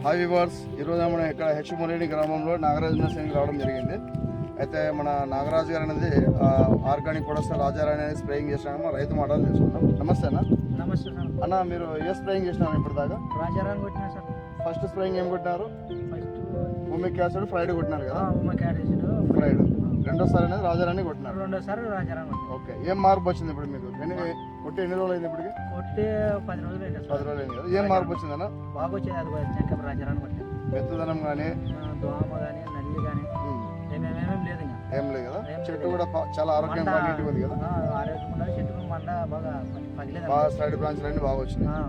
Hi viewers, ఈరోజు మనం ఇక్కడ హెచ్మురేని గ్రామంలో నాగరాజు నర్సరీకి రావడం జరిగింది. అయితే మన నాగరాజు గారు అనేది ఆర్గానిక్ ప్రొడక్ట్స్ రాజారాణి అనేది స్ప్రేయింగ్ చేసినాము. రైతు మాటలు తెలుసుకున్నాం. నమస్తే అన్న. నమస్తే సార్. అన్న, మీరు ఏ స్ప్రేయింగ్ చేసినారు ఇప్పుడు దాకా? రాజారాణి కొట్టినా సార్. ఫస్ట్ స్ప్రేయింగ్ ఏం కొట్టినారు? ఫస్ట్ ఉమిక్ యాసిడ్ ఫ్రైడ్ కొట్టినారు కదా? ఉమ్మకి యాసిడ్ ఫ్రైడ్. రెండోసారి అనేది రాజారాణి కొట్టినారు. రెండోసారి రాజారాణి కొట్టినా. ఓకే, ఏం మార్పు వచ్చింది ఇప్పుడు మీకు? కొట్టి ఎన్ని రోజులు అయింది ఇప్పటికి? కొట్టి 10 రోజులు అయింది. 10 రోజులు అయింది కదా? ఏం మార్పు వచ్చింది అన్న? బాగా వచ్చేది. అది వచ్చాక రాజారాణి కొట్టాను. మెత్తదనం కానీ దోమ కానీ నల్లి కానీ ఏమేమేమేం లేదు. ఇంకా ఏం లేదు కదా? చెట్టు కూడా చాలా ఆరోగ్యంగా నీట్గా ఉంది కదా? ఆరోగ్యంగా చెట్టు మండ బాగా పగిలేదు. బాగా సైడ్ బ్రాంచ్లు అన్ని బాగా వచ్చినాయి.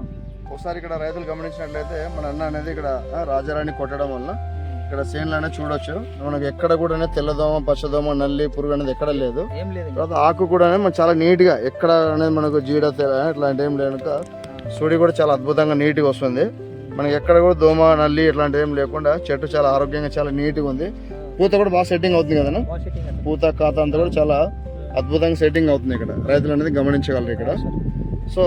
ఒకసారి ఇక్కడ రైతులు గమనించినట్లయితే మన అన్న అనేది ఇక్కడ రాజారాణి కొట్టడం వల్ల ఇక్కడ సేన్లు అనేది చూడొచ్చు. మనకి ఎక్కడ కూడా తెల్లదోమ, పచ్చదోమ, నల్లి, పురుగు అనేది ఎక్కడ లేదు. ఏం లేదు. తర్వాత ఆకు కూడా మనకు చాలా నీట్గా ఎక్కడ అనేది మనకు జీడ ఇట్లాంటి ఏం లేక సుడి కూడా చాలా అద్భుతంగా నీట్గా వస్తుంది. మనకి ఎక్కడ కూడా దోమ, నల్లి ఇట్లాంటి ఏం లేకుండా చెట్టు చాలా ఆరోగ్యంగా చాలా నీట్గా ఉంది. పూత కూడా బాగా సెట్టింగ్ అవుతుంది కదా? పూత ఖాతా అంతా కూడా చాలా అద్భుతంగా సెట్టింగ్ అవుతుంది. ఇక్కడ రైతులు అనేది గమనించగలరు ఇక్కడ. సో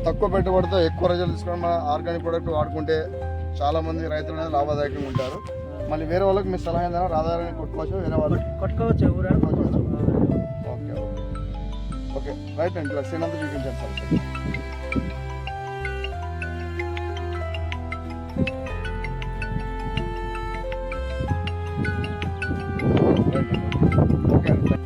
తక్కువ పెట్టుబడితో ఎక్కువ రిజల్ట్ తీసుకొని మన ఆర్గానిక్ ప్రోడక్ట్ వాడుకుంటే చాలా మంది రైతులు అనేది లాభదాయకంగా ఉంటారు. మళ్ళీ వేరే వాళ్ళకి మీ సలహా ఏంటన్నా? రాజారాణి కొట్టుకోవచ్చు, వేరే వాళ్ళు కొట్టుకోవచ్చు. ఓకే ఓకే రైట్ అండి. ఇలా సీన్ అంతా చూపించాను సార్. ఓకే.